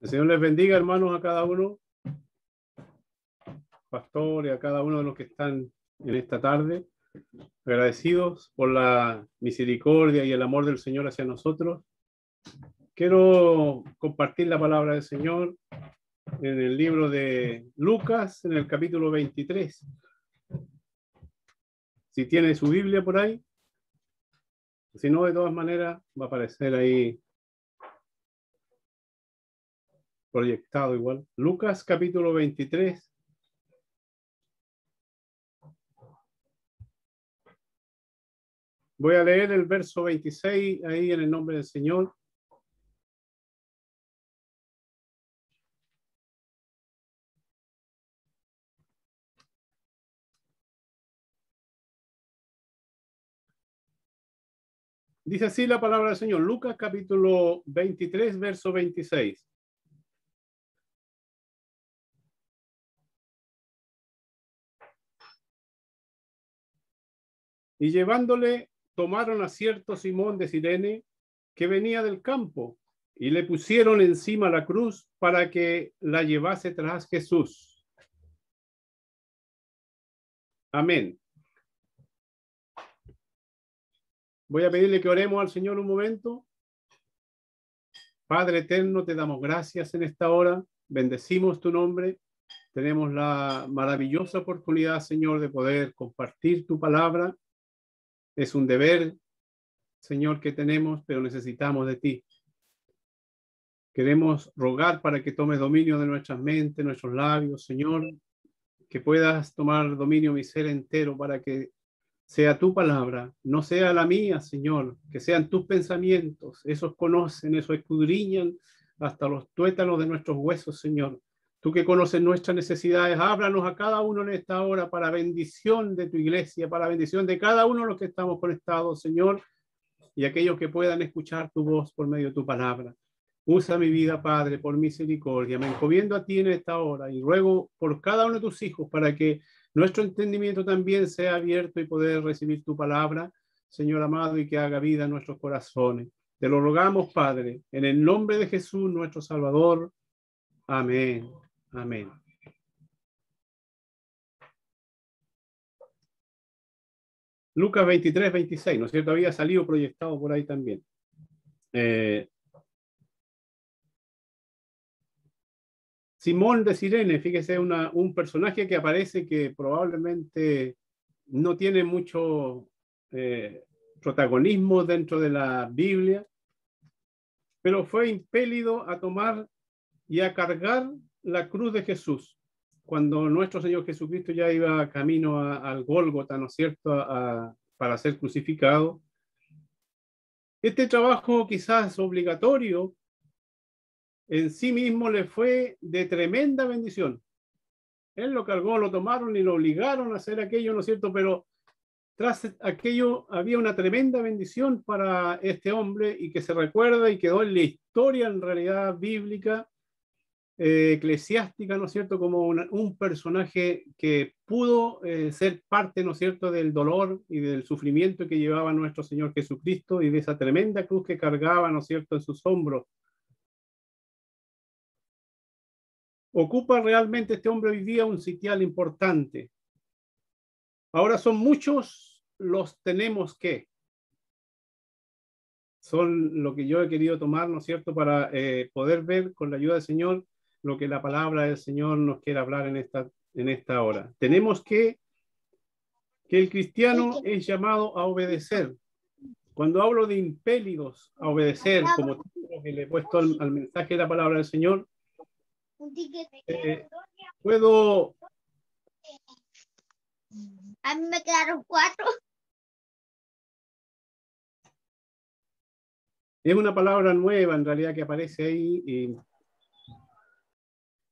El Señor les bendiga, hermanos, a cada uno, pastor, y a cada uno de los que están en esta tarde. Agradecidos por la misericordia y el amor del Señor hacia nosotros. Quiero compartir la palabra del Señor en el libro de Lucas, en el capítulo 23. Si tiene su Biblia por ahí, si no, de todas maneras, va a aparecer ahí proyectado igual. Lucas, capítulo 23. Voy a leer el verso 26 ahí en el nombre del Señor. Dice así la palabra del Señor, Lucas capítulo 23, verso 26. Y llevándole, tomaron a cierto Simón de Cirene, que venía del campo, y le pusieron encima la cruz para que la llevase tras Jesús. Amén. Voy a pedirle que oremos al Señor un momento. Padre eterno, te damos gracias en esta hora. Bendecimos tu nombre. Tenemos la maravillosa oportunidad, Señor, de poder compartir tu palabra. Es un deber, Señor, que tenemos, pero necesitamos de ti. Queremos rogar para que tomes dominio de nuestras mentes, nuestros labios, Señor, que puedas tomar dominio mi ser entero para que sea tu palabra, no sea la mía, Señor, que sean tus pensamientos. Esos conocen, esos escudriñan hasta los tuétanos de nuestros huesos, Señor. Tú que conoces nuestras necesidades, háblanos a cada uno en esta hora para bendición de tu iglesia, para bendición de cada uno de los que estamos conectados, Señor, y aquellos que puedan escuchar tu voz por medio de tu palabra. Usa mi vida, Padre, por misericordia. Me encomiendo a ti en esta hora y ruego por cada uno de tus hijos para que nuestro entendimiento también sea abierto y poder recibir tu palabra, Señor amado, y que haga vida en nuestros corazones. Te lo rogamos, Padre, en el nombre de Jesús, nuestro Salvador. Amén. Amén. Lucas 23, 26, ¿no es cierto? Había salido proyectado por ahí también. Simón de Cirene, fíjese, un personaje que aparece que probablemente no tiene mucho protagonismo dentro de la Biblia, pero fue impelido a tomar y a cargar la cruz de Jesús. Cuando nuestro Señor Jesucristo ya iba camino al Gólgota, ¿no es cierto?, para ser crucificado. Este trabajo quizás obligatorio en sí mismo le fue de tremenda bendición. Él lo cargó, lo tomaron y lo obligaron a hacer aquello, ¿no es cierto? Pero tras aquello había una tremenda bendición para este hombre y que se recuerda y quedó en la historia en realidad bíblica, eclesiástica, ¿no es cierto? Como un personaje que pudo ser parte, ¿no es cierto?, del dolor y del sufrimiento que llevaba nuestro Señor Jesucristo y de esa tremenda cruz que cargaba, ¿no es cierto?, en sus hombros. Ocupa realmente este hombre hoy día un sitial importante. Ahora son muchos los tenemos que. Son lo que yo he querido tomar, ¿no es cierto?, para poder ver con la ayuda del Señor lo que la palabra del Señor nos quiere hablar en esta hora. Tenemos que el cristiano es llamado a obedecer. Cuando hablo de impelidos a obedecer, como que le he puesto al mensaje de la palabra del Señor, puedo... A mí me quedaron 4. Es una palabra nueva en realidad que aparece ahí y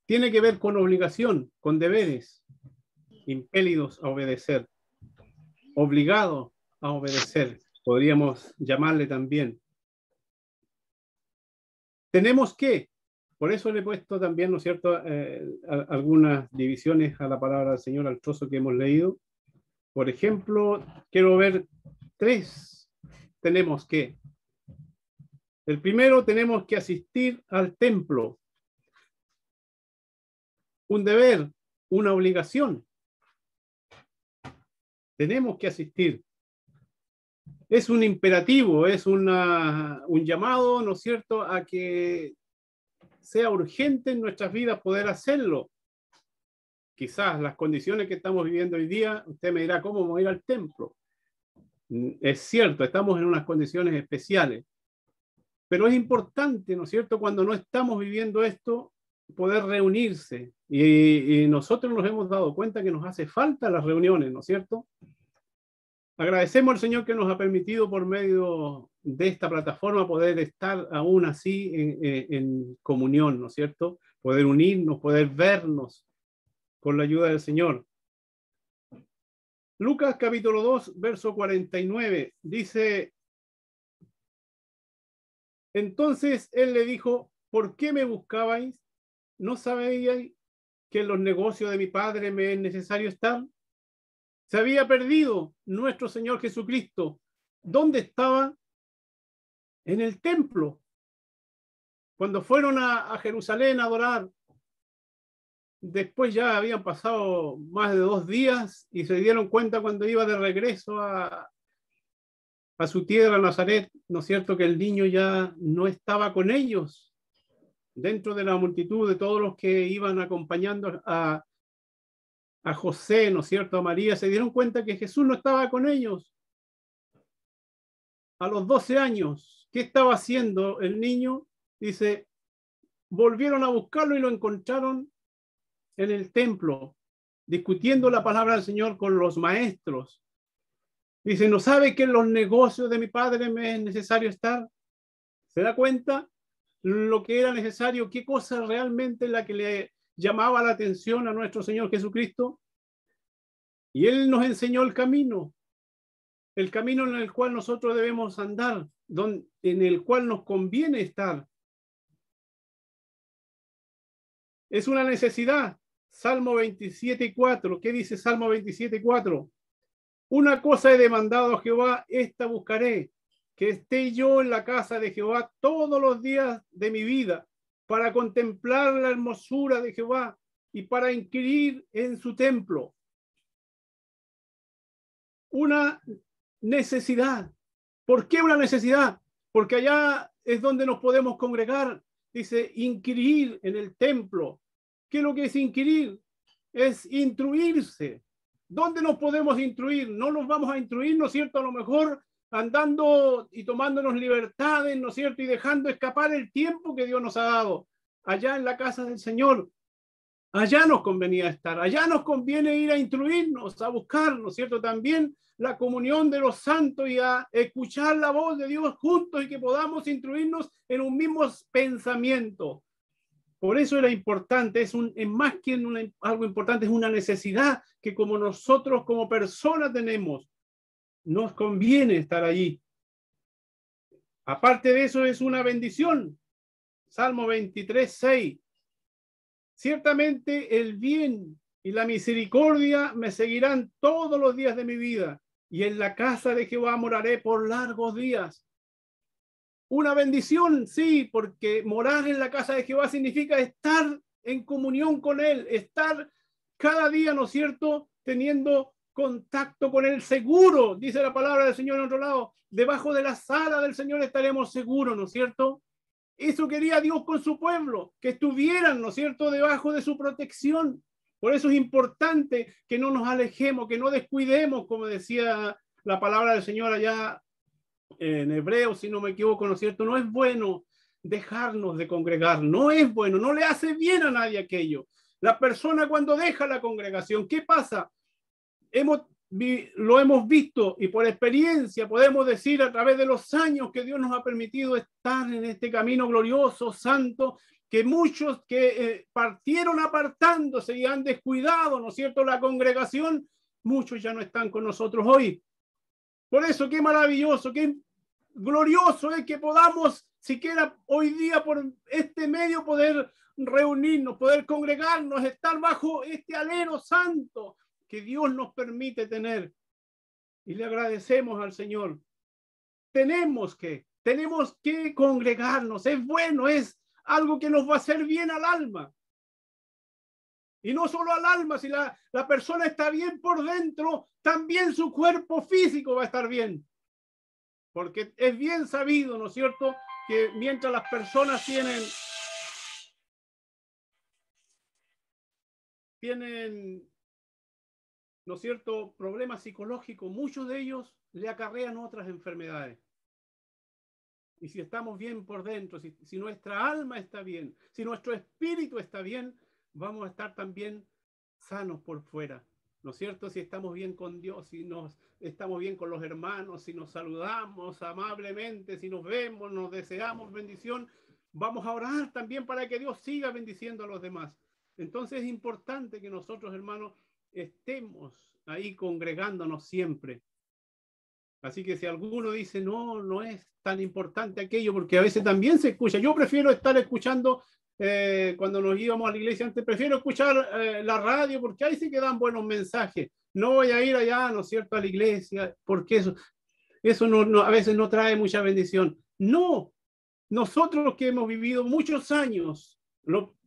tiene que ver con obligación, con deberes, impelidos a obedecer, obligados a obedecer, podríamos llamarle también. Tenemos que, por eso le he puesto también, ¿no es cierto?, algunas divisiones a la palabra del Señor, al trozo que hemos leído. Por ejemplo, quiero ver 3. Tenemos que. El primero, tenemos que asistir al templo. Un deber, una obligación. Tenemos que asistir. Es un imperativo, es un llamado, ¿no es cierto?, a que sea urgente en nuestras vidas poder hacerlo. Quizás las condiciones que estamos viviendo hoy día, usted me dirá, ¿cómo voy a ir al templo? Es cierto, estamos en unas condiciones especiales, pero es importante, ¿no es cierto?, cuando no estamos viviendo esto, poder reunirse. Y nosotros nos hemos dado cuenta que nos hace falta las reuniones, ¿no es cierto? Agradecemos al Señor que nos ha permitido por medio de esta plataforma poder estar aún así en comunión, ¿no es cierto? Poder unirnos, poder vernos con la ayuda del Señor. Lucas capítulo 2, verso 49, dice: entonces él le dijo, ¿por qué me buscabais? ¿No sabíais que en los negocios de mi Padre me es necesario estar? Se había perdido nuestro Señor Jesucristo. ¿Dónde estaba? En el templo. Cuando fueron a Jerusalén a adorar, después ya habían pasado más de 2 días y se dieron cuenta cuando iba de regreso a su tierra, Nazaret, ¿no es cierto?, que el niño ya no estaba con ellos. Dentro de la multitud de todos los que iban acompañando a José, ¿no es cierto?, a María, se dieron cuenta que Jesús no estaba con ellos. A los 12 años, ¿qué estaba haciendo el niño? Dice, volvieron a buscarlo y lo encontraron en el templo, discutiendo la palabra del Señor con los maestros. Dice, ¿no sabe que en los negocios de mi Padre me es necesario estar? ¿Se da cuenta lo que era necesario? ¿Qué cosa realmente es la que le llamaba la atención a nuestro Señor Jesucristo? Y Él nos enseñó el camino en el cual nosotros debemos andar, en el cual nos conviene estar. Es una necesidad. Salmo 27:4. ¿Qué dice Salmo 27:4? Una cosa he demandado a Jehová, esta buscaré, que esté yo en la casa de Jehová todos los días de mi vida, para contemplar la hermosura de Jehová y para inquirir en su templo. Una necesidad. ¿Por qué una necesidad? Porque allá es donde nos podemos congregar. Dice, inquirir en el templo. ¿Qué es lo que es inquirir? Es instruirse. ¿Dónde nos podemos instruir? No nos vamos a instruir, ¿no es cierto? A lo mejor andando y tomándonos libertades, ¿no es cierto? Y dejando escapar el tiempo que Dios nos ha dado. Allá en la casa del Señor. Allá nos convenía estar. Allá nos conviene ir a instruirnos, a buscar, ¿no es cierto? También la comunión de los santos y a escuchar la voz de Dios juntos y que podamos instruirnos en un mismo pensamiento. Por eso era importante, es más que algo importante, es una necesidad que como nosotros como personas tenemos, nos conviene estar allí. Aparte de eso es una bendición. Salmo 23:6. Ciertamente el bien y la misericordia me seguirán todos los días de mi vida, y en la casa de Jehová moraré por largos días. Una bendición, sí, porque morar en la casa de Jehová significa estar en comunión con Él, estar cada día, ¿no es cierto?, teniendo contacto con Él seguro, dice la palabra del Señor en otro lado, debajo de la sala del Señor estaremos seguros, ¿no es cierto? Eso quería Dios con su pueblo, que estuvieran, ¿no es cierto?, debajo de su protección. Por eso es importante que no nos alejemos, que no descuidemos, como decía la palabra del Señor allá en hebreo, si no me equivoco, ¿no es cierto? No es bueno dejarnos de congregar, no es bueno, no le hace bien a nadie aquello. La persona cuando deja la congregación, ¿qué pasa? Lo hemos visto y por experiencia podemos decir a través de los años que Dios nos ha permitido estar en este camino glorioso, santo, que muchos que partieron apartándose y han descuidado, ¿no es cierto?, la congregación, muchos ya no están con nosotros hoy. Por eso qué maravilloso, qué glorioso es que podamos siquiera hoy día por este medio poder reunirnos, poder congregarnos, estar bajo este alero santo que Dios nos permite tener. Y le agradecemos al Señor. Tenemos que tenemos que congregarnos. Es bueno, es algo que nos va a hacer bien al alma. Y no solo al alma, si la persona está bien por dentro, también su cuerpo físico va a estar bien. Porque es bien sabido, ¿no es cierto?, que mientras las personas tienen, ¿no es cierto?, problemas psicológicos, muchos de ellos le acarrean otras enfermedades. Y si estamos bien por dentro, si nuestra alma está bien, si nuestro espíritu está bien, vamos a estar también sanos por fuera, ¿no es cierto? Si estamos bien con Dios, si estamos bien con los hermanos, si nos saludamos amablemente, si nos vemos, nos deseamos bendición, vamos a orar también para que Dios siga bendiciendo a los demás. Entonces es importante que nosotros, hermanos, estemos ahí congregándonos siempre. Así que si alguno dice, no es tan importante aquello, porque a veces también se escucha. Yo prefiero estar escuchando, cuando nos íbamos a la iglesia antes, prefiero escuchar la radio, porque ahí sí que dan buenos mensajes. No voy a ir allá, ¿no es cierto?, a la iglesia, porque eso a veces no trae mucha bendición. No, nosotros que hemos vivido muchos años,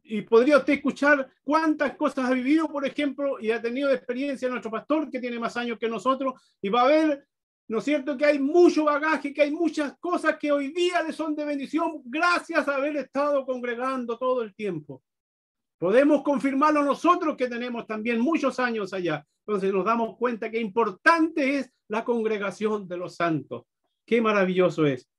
y podría usted escuchar cuántas cosas ha vivido, por ejemplo, y ha tenido de experiencia nuestro pastor, que tiene más años que nosotros, y va a ver, ¿no es cierto?, que hay mucho bagaje, que hay muchas cosas que hoy día le son de bendición gracias a haber estado congregando todo el tiempo. Podemos confirmarlo nosotros que tenemos también muchos años allá. Entonces nos damos cuenta que importante es la congregación de los santos. Qué maravilloso es.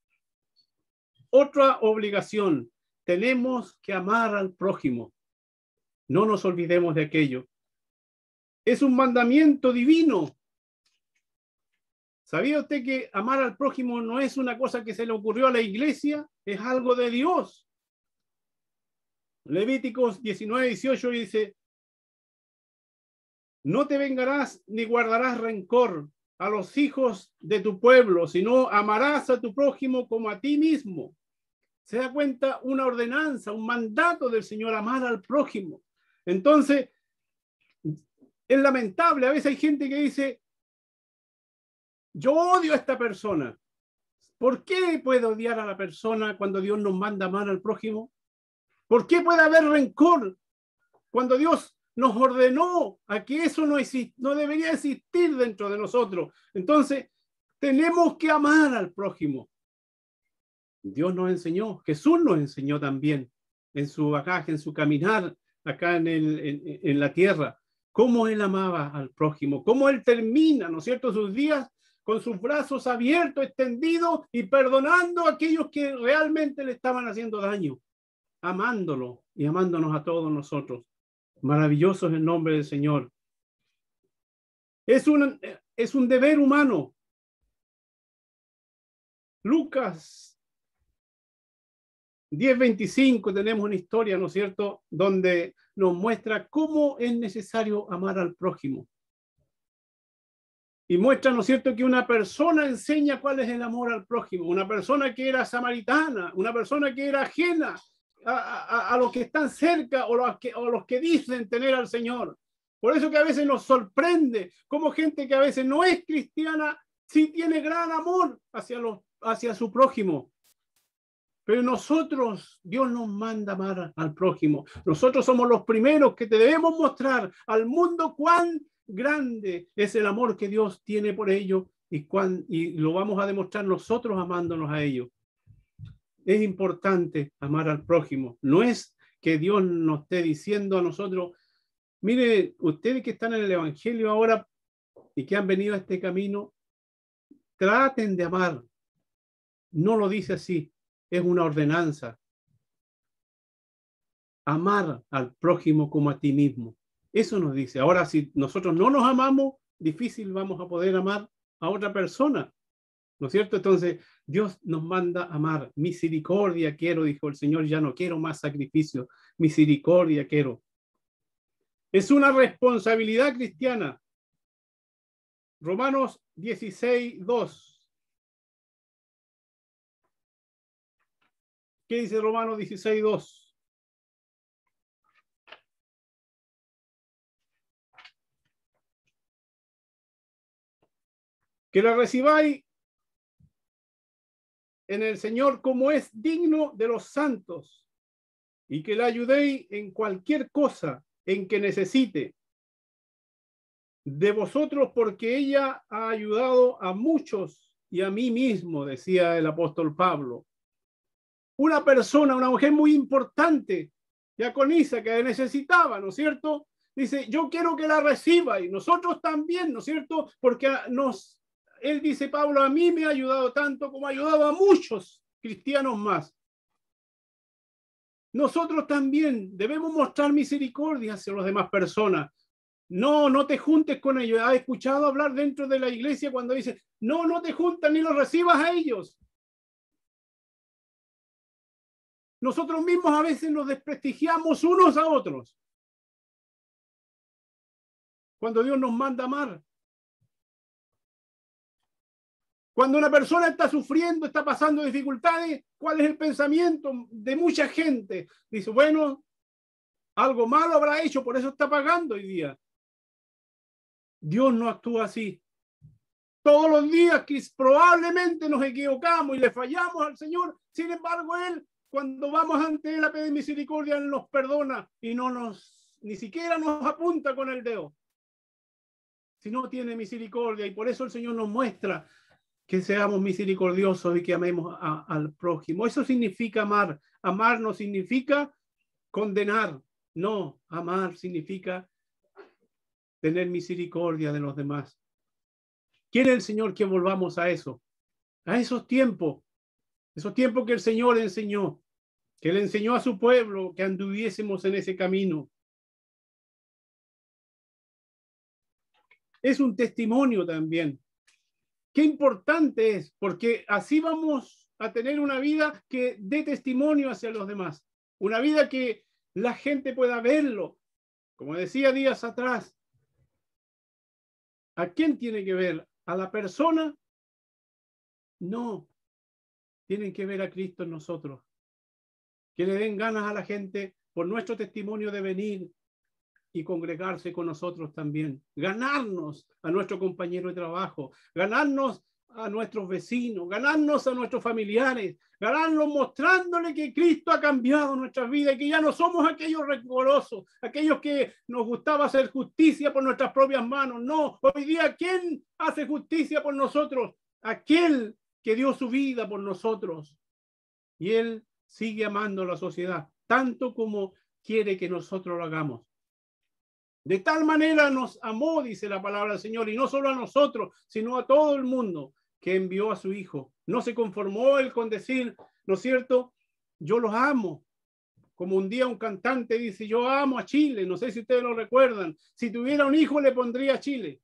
Otra obligación, tenemos que amar al prójimo. No nos olvidemos de aquello. Es un mandamiento divino. ¿Sabía usted que amar al prójimo no es una cosa que se le ocurrió a la iglesia? Es algo de Dios. Levíticos 19:18 dice, no te vengarás ni guardarás rencor a los hijos de tu pueblo, sino amarás a tu prójimo como a ti mismo. Se da cuenta, una ordenanza, un mandato del Señor, amar al prójimo. Entonces, es lamentable, a veces hay gente que dice, yo odio a esta persona. ¿Por qué puede odiar a la persona cuando Dios nos manda amar al prójimo? ¿Por qué puede haber rencor cuando Dios nos ordenó a que eso no debería existir dentro de nosotros? Entonces, tenemos que amar al prójimo. Dios nos enseñó, Jesús nos enseñó también en su bagaje, en su caminar acá en la tierra, cómo él amaba al prójimo, cómo él termina, ¿no es cierto?, sus días con sus brazos abiertos, extendidos y perdonando a aquellos que realmente le estaban haciendo daño, amándolo y amándonos a todos nosotros. Maravilloso es el nombre del Señor. Es un deber humano. Lucas 10:25 tenemos una historia, ¿no es cierto?, donde nos muestra cómo es necesario amar al prójimo. Y muestra, ¿no es cierto?, que una persona enseña cuál es el amor al prójimo. Una persona que era samaritana, una persona que era ajena a los que están cerca o los que dicen tener al Señor. Por eso que a veces nos sorprende cómo gente que a veces no es cristiana sí tiene gran amor hacia su prójimo. Pero nosotros, Dios nos manda amar al prójimo. Nosotros somos los primeros que te debemos mostrar al mundo cuán grande es el amor que Dios tiene por ellos y lo vamos a demostrar nosotros amándonos a ellos. Es importante amar al prójimo. No es que Dios nos esté diciendo a nosotros, mire, ustedes que están en el Evangelio ahora y que han venido a este camino, traten de amar. No lo dice así. Es una ordenanza. Amar al prójimo como a ti mismo. Eso nos dice. Ahora, si nosotros no nos amamos, difícil vamos a poder amar a otra persona. ¿No es cierto? Entonces, Dios nos manda amar. Misericordia quiero, dijo el Señor, ya no quiero más sacrificio. Misericordia quiero. Es una responsabilidad cristiana. Romanos 16:2. ¿Qué dice Romanos 16:2? Que la recibáis en el Señor como es digno de los santos, y que la ayudéis en cualquier cosa en que necesite de vosotros, porque ella ha ayudado a muchos y a mí mismo, decía el apóstol Pablo. Una persona, una mujer muy importante, diaconisa, que necesitaba, ¿no es cierto? Dice, yo quiero que la reciba, y nosotros también, ¿no es cierto? Porque él dice, Pablo, a mí me ha ayudado tanto como ha ayudado a muchos cristianos más. Nosotros también debemos mostrar misericordia hacia las demás personas. No te juntes con ellos. ¿Has escuchado hablar dentro de la iglesia cuando dice, no te juntas ni los recibas a ellos? Nosotros mismos a veces nos desprestigiamos unos a otros. Cuando Dios nos manda amar. Cuando una persona está sufriendo, está pasando dificultades, ¿cuál es el pensamiento de mucha gente? Dice, bueno, algo malo habrá hecho, por eso está pagando hoy día. Dios no actúa así. Todos los días que probablemente nos equivocamos y le fallamos al Señor, sin embargo, Él, cuando vamos ante Él a pedir misericordia, Él nos perdona y ni siquiera nos apunta con el dedo. Si no tiene misericordia, y por eso el Señor nos muestra que seamos misericordiosos y que amemos al prójimo. Eso significa amar. Amar no significa condenar. No, amar significa tener misericordia de los demás. Quiere el Señor que volvamos a eso, a esos tiempos que el Señor enseñó, que le enseñó a su pueblo que anduviésemos en ese camino. Es un testimonio también. Qué importante es, porque así vamos a tener una vida que dé testimonio hacia los demás, una vida que la gente pueda verlo. Como decía días atrás, ¿a quién tiene que ver? ¿A la persona? No, tienen que ver a Cristo en nosotros. Que le den ganas a la gente por nuestro testimonio de venir y congregarse con nosotros también. Ganarnos a nuestro compañero de trabajo, ganarnos a nuestros vecinos, ganarnos a nuestros familiares, ganarnos mostrándole que Cristo ha cambiado nuestras vidas y que ya no somos aquellos rencorosos, aquellos que nos gustaba hacer justicia por nuestras propias manos. No, hoy día, ¿quién hace justicia por nosotros? Aquel que dio su vida por nosotros. Y Él sigue amando a la sociedad, tanto como quiere que nosotros lo hagamos. De tal manera nos amó, dice la palabra del Señor, y no solo a nosotros, sino a todo el mundo, que envió a su Hijo. No se conformó Él con decir, ¿no es cierto? Yo los amo. Como un día un cantante dice, yo amo a Chile. No sé si ustedes lo recuerdan. Si tuviera un hijo, le pondría a Chile.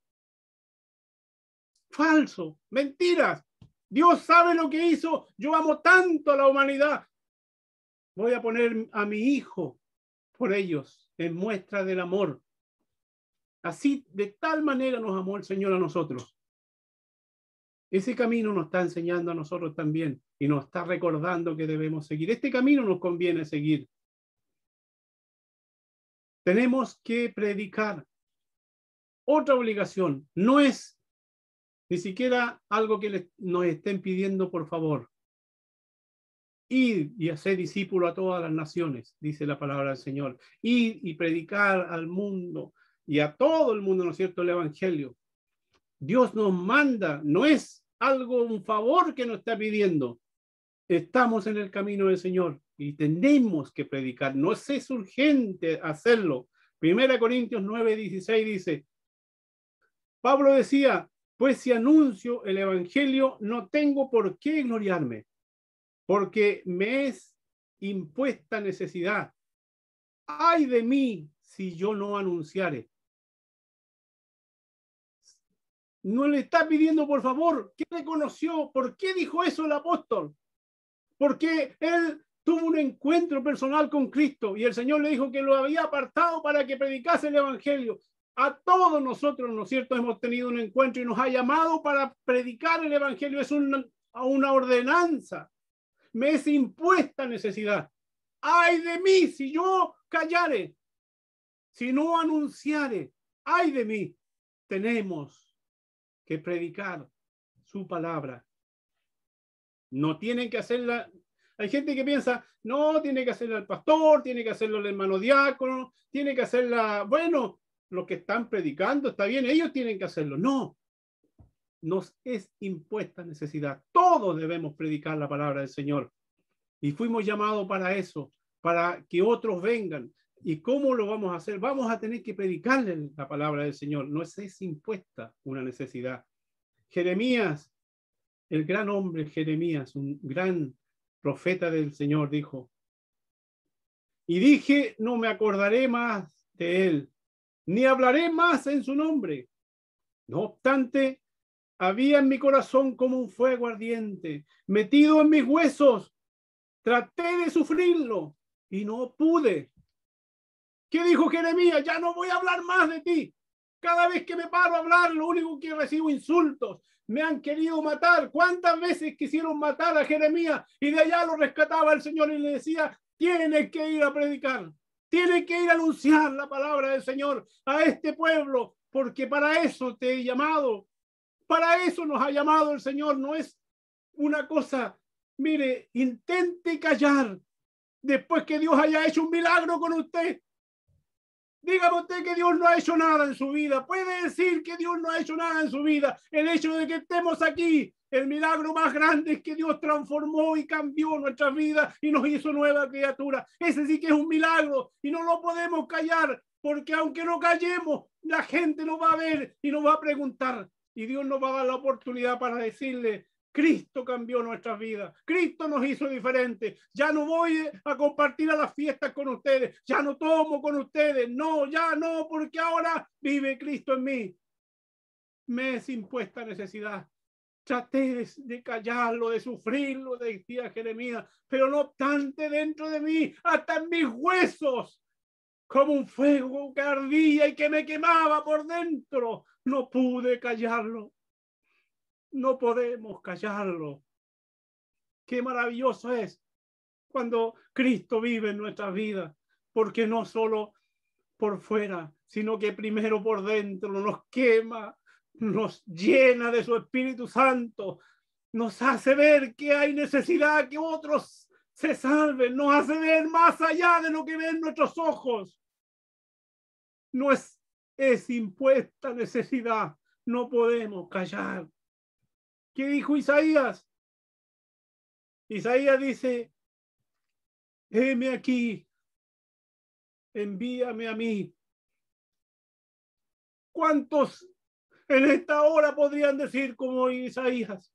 Falso, mentiras. Dios sabe lo que hizo. Yo amo tanto a la humanidad. Voy a poner a mi hijo por ellos en muestra del amor. Así, de tal manera nos amó el Señor a nosotros. Ese camino nos está enseñando a nosotros también y nos está recordando que debemos seguir. Este camino nos conviene seguir. Tenemos que predicar. Otra obligación. No es ni siquiera algo que nos estén pidiendo por favor. Ir y hacer discípulo a todas las naciones, dice la palabra del Señor. Ir y predicar al mundo y a todo el mundo, ¿no es cierto?, el Evangelio. Dios nos manda, no es algo, un favor que nos está pidiendo. Estamos en el camino del Señor y tenemos que predicar. No es urgente hacerlo. 1 Corintios 9:16 dice, Pablo decía, pues si anuncio el Evangelio, no tengo por qué gloriarme, porque me es impuesta necesidad. ¡Ay de mí si yo no anunciare! No le está pidiendo por favor. ¿Qué reconoció? ¿Por qué dijo eso el apóstol? Porque él tuvo un encuentro personal con Cristo y el Señor le dijo que lo había apartado para que predicase el Evangelio. A todos nosotros, ¿no es cierto?, hemos tenido un encuentro y nos ha llamado para predicar el Evangelio. Es una ordenanza. Me es impuesta necesidad. ¡Ay de mí si yo callare! Si no anunciare, ¡ay de mí! Tenemos que predicar su palabra. No tienen que hacerla. Hay gente que piensa, no, tiene que hacerla el pastor, tiene que hacerlo el hermano diácono, tiene que hacerla, bueno, los que están predicando, está bien, ellos tienen que hacerlo. No, nos es impuesta necesidad. Todos debemos predicar la palabra del Señor. Y fuimos llamados para eso, para que otros vengan. ¿Y cómo lo vamos a hacer? Vamos a tener que predicarle la palabra del Señor. No es impuesta una necesidad. Jeremías, el gran hombre Jeremías, un gran profeta del Señor, dijo, y dije, no me acordaré más de él, ni hablaré más en su nombre. No obstante, había en mi corazón como un fuego ardiente, metido en mis huesos. Traté de sufrirlo y no pude. ¿Qué dijo Jeremías? Ya no voy a hablar más de ti. Cada vez que me paro a hablar, lo único que recibo insultos. Me han querido matar. ¿Cuántas veces quisieron matar a Jeremías? Y de allá lo rescataba el Señor y le decía, tienes que ir a predicar. Tienes que ir a anunciar la palabra del Señor a este pueblo, porque para eso te he llamado. Para eso nos ha llamado el Señor. No es una cosa, mire, intente callar después que Dios haya hecho un milagro con usted. Dígame usted que Dios no ha hecho nada en su vida. Puede decir que Dios no ha hecho nada en su vida. El hecho de que estemos aquí, el milagro más grande es que Dios transformó y cambió nuestras vidas y nos hizo nueva criatura. Ese sí que es un milagro y no lo podemos callar, porque aunque no callemos, la gente nos va a ver y nos va a preguntar. Y Dios nos va a dar la oportunidad para decirle, Cristo cambió nuestras vidas. Cristo nos hizo diferentes. Ya no voy a compartir a las fiestas con ustedes. Ya no tomo con ustedes. No, ya no, porque ahora vive Cristo en mí. Me es impuesta necesidad. Traté de callarlo, de sufrirlo, decía Jeremías, pero no obstante dentro de mí, hasta en mis huesos, como un fuego que ardía y que me quemaba por dentro. No pude callarlo. No podemos callarlo. Qué maravilloso es cuando Cristo vive en nuestras vidas, porque no solo por fuera, sino que primero por dentro nos quema, nos llena de su Espíritu Santo, nos hace ver que hay necesidad que otros se salven, nos hace ver más allá de lo que ven nuestros ojos. No es impuesta necesidad, no podemos callar. ¿Qué dijo Isaías? Isaías dice, heme aquí, envíame a mí. ¿Cuántos en esta hora podrían decir como Isaías?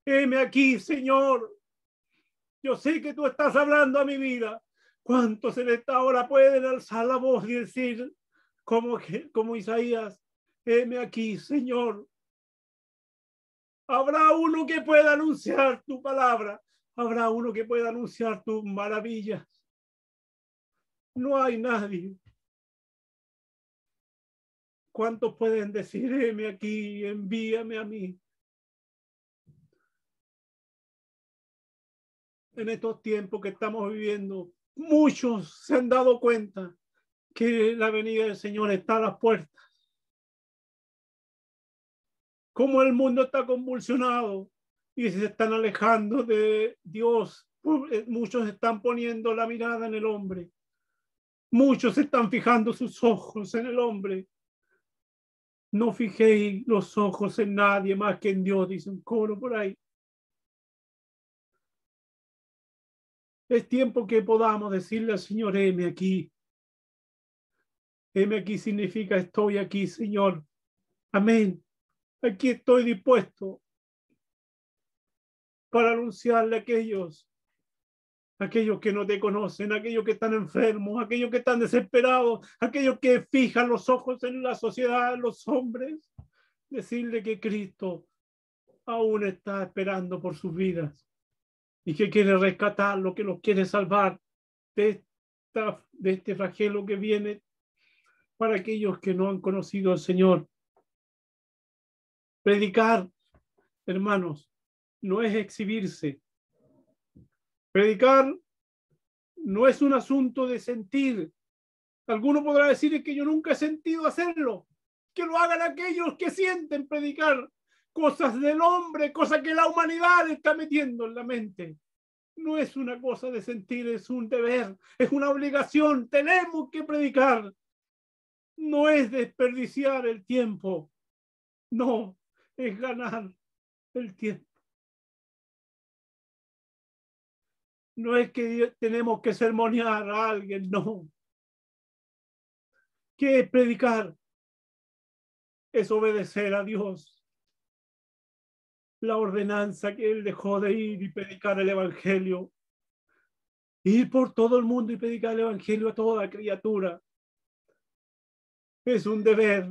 Heme aquí, Señor. Yo sé que tú estás hablando a mi vida. ¿Cuántos en esta hora pueden alzar la voz y decir como Isaías? Heme aquí, Señor. Habrá uno que pueda anunciar tu palabra. Habrá uno que pueda anunciar tus maravillas. No hay nadie. ¿Cuántos pueden decir, heme aquí, envíame a mí? En estos tiempos que estamos viviendo, muchos se han dado cuenta que la venida del Señor está a las puertas. Como el mundo está convulsionado y se están alejando de Dios. Muchos están poniendo la mirada en el hombre. Muchos están fijando sus ojos en el hombre. No fijéis los ojos en nadie más que en Dios, dice un coro por ahí. Es tiempo que podamos decirle al Señor, heme aquí. Heme aquí significa estoy aquí, Señor. Amén. Aquí estoy dispuesto para anunciarle a aquellos que no te conocen, aquellos que están enfermos, aquellos que están desesperados, aquellos que fijan los ojos en la sociedad, en los hombres, decirle que Cristo aún está esperando por sus vidas y que quiere rescatarlo, que los quiere salvar de este flagelo que viene para aquellos que no han conocido al Señor. Predicar, hermanos, no es exhibirse. Predicar no es un asunto de sentir. Alguno podrá decir que yo nunca he sentido hacerlo. Que lo hagan aquellos que sienten predicar. cosas del hombre, cosas que la humanidad está metiendo en la mente. No es una cosa de sentir, es un deber, es una obligación. Tenemos que predicar. No es desperdiciar el tiempo. No, es ganar el tiempo. No es que tenemos que sermonear a alguien, no. ¿Qué es predicar? Es obedecer a Dios. La ordenanza que Él dejó de ir y predicar el Evangelio. Ir por todo el mundo y predicar el Evangelio a toda criatura. Es un deber,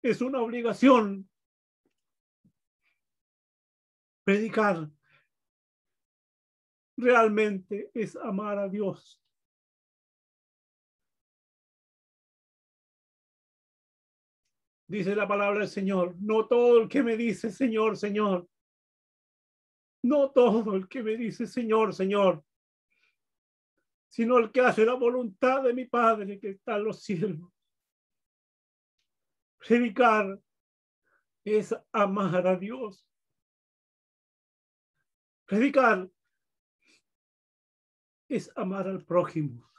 es una obligación. Predicar realmente es amar a Dios. Dice la palabra del Señor, no todo el que me dice Señor, Señor, no todo el que me dice Señor, Señor, sino el que hace la voluntad de mi Padre que está en los cielos. Predicar es amar a Dios. Predicar es amar al prójimo.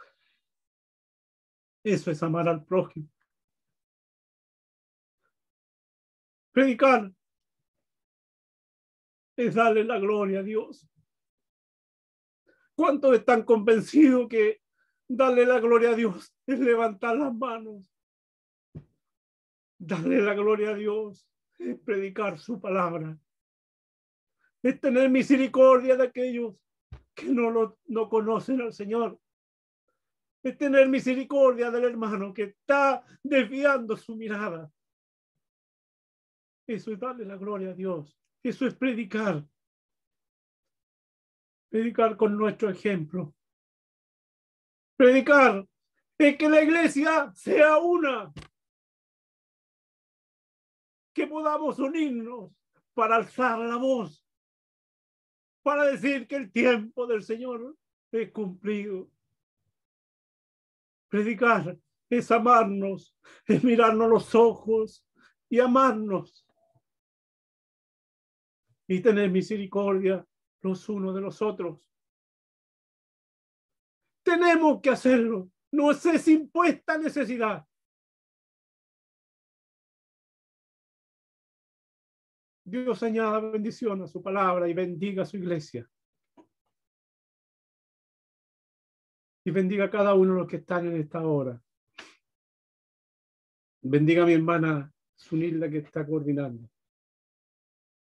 Eso es amar al prójimo. Predicar es darle la gloria a Dios. ¿Cuántos están convencidos que darle la gloria a Dios es levantar las manos? Darle la gloria a Dios es predicar su palabra. Es tener misericordia de aquellos que no conocen al Señor. Es tener misericordia del hermano que está desviando su mirada. Eso es darle la gloria a Dios. Eso es predicar. Predicar con nuestro ejemplo. Predicar es que la iglesia sea una. Que podamos unirnos para alzar la voz. Para decir que el tiempo del Señor es cumplido. Predicar es amarnos, es mirarnos los ojos y amarnos. Y tener misericordia los unos de los otros. Tenemos que hacerlo. No es impuesta necesidad. Dios añada bendición a su palabra y bendiga a su iglesia. Y bendiga a cada uno de los que están en esta hora. Bendiga a mi hermana Sunilda que está coordinando.